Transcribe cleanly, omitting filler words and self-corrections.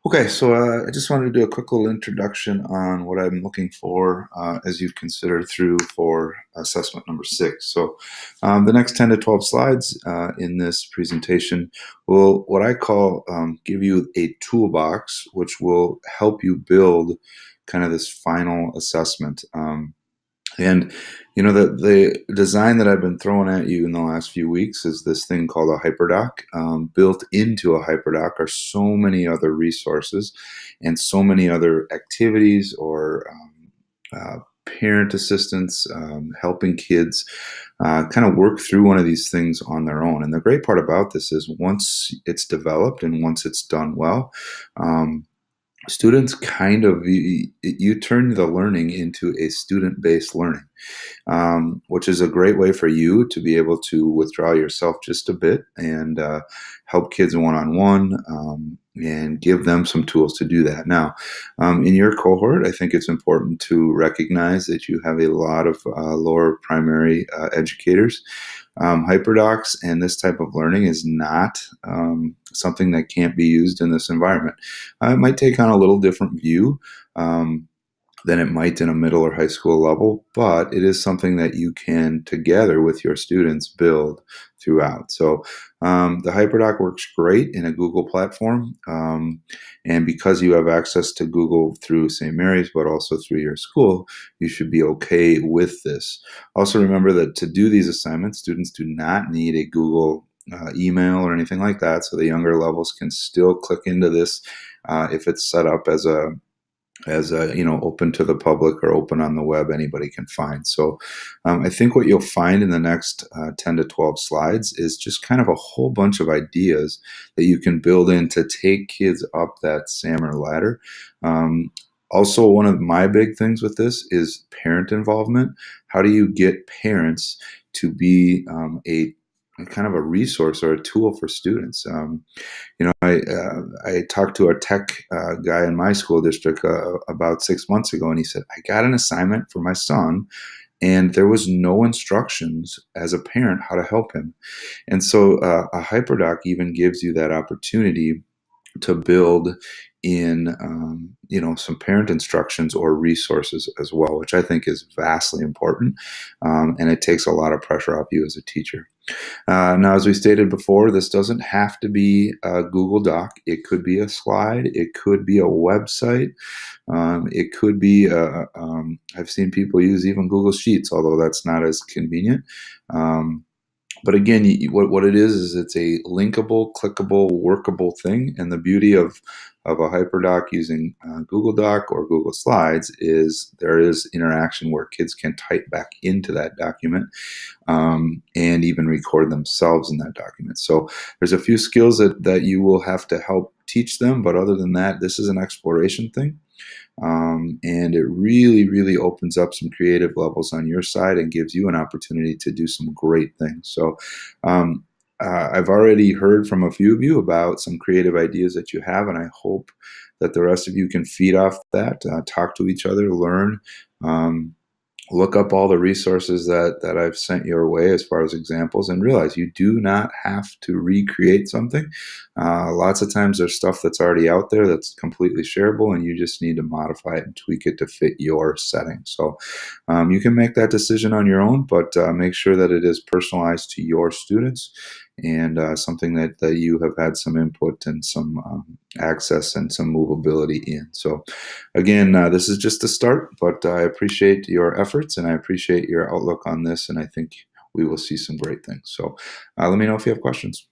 Okay, so I just wanted to do a quick little introduction on what I'm looking for as you consider through for assessment number 6. So the next 10 to 12 slides in this presentation will, what I call, give you a toolbox, which will help you build kind of this final assessment. And the design that I've been throwing at you in the last few weeks is this thing called a Hyperdoc. Built into a Hyperdoc are so many other resources and so many other activities or parent assistance, helping kids kind of work through one of these things on their own. And the great part about this is once it's developed and once it's done well, students kind of you turn the learning into a student-based learning, which is a great way for you to be able to withdraw yourself just a bit and help kids one-on-one, and give them some tools to do that. Now, in your cohort, I think it's important to recognize that you have a lot of lower primary educators. Hyperdocs and this type of learning is not something that can't be used in this environment. It might take on a little different view than it might in a middle or high school level, but it is something that you can, together with your students, build throughout. So the Hyperdoc works great in a Google platform, and because you have access to Google through St. Mary's, but also through your school, you should be okay with this. Also remember that to do these assignments, students do not need a Google email or anything like that, so the younger levels can still click into this if it's set up as a open to the public or open on the web, anybody can find. So I think what you'll find in the next 10 to 12 slides is just kind of a whole bunch of ideas that you can build in to take kids up that SAMR ladder. Also, one of my big things with this is parent involvement. How do you get parents to be a kind of a resource or a tool for students? I talked to a tech guy in my school district about 6 months ago, and he said, I got an assignment for my son, and there was no instructions as a parent how to help him. And so a Hyperdoc even gives you that opportunity to build in some parent instructions or resources as well, which I think is vastly important, and it takes a lot of pressure off you as a teacher. Now, as we stated before, this doesn't have to be a Google Doc. It could be a slide. It could be a website. It could be, I've seen people use even Google Sheets, although that's not as convenient. But again, what it is it's a linkable, clickable, workable thing. And the beauty of a Hyperdoc using Google Doc or Google Slides is there is interaction where kids can type back into that document, and even record themselves in that document. So there's a few skills that you will have to help teach them. But other than that, this is an exploration thing. And it really, really opens up some creative levels on your side and gives you an opportunity to do some great things. So I've already heard from a few of you about some creative ideas that you have, and I hope that the rest of you can feed off that, talk to each other, learn. Look up all the resources that I've sent your way as far as examples, and realize you do not have to recreate something. Lots of times there's stuff that's already out there that's completely shareable, and you just need to modify it and tweak it to fit your setting. So you can make that decision on your own, but make sure that it is personalized to your students and something that you have had some input and some access and some movability in. So again, this is just a start, but I appreciate your efforts and I appreciate your outlook on this, and I think we will see some great things. So let me know if you have questions.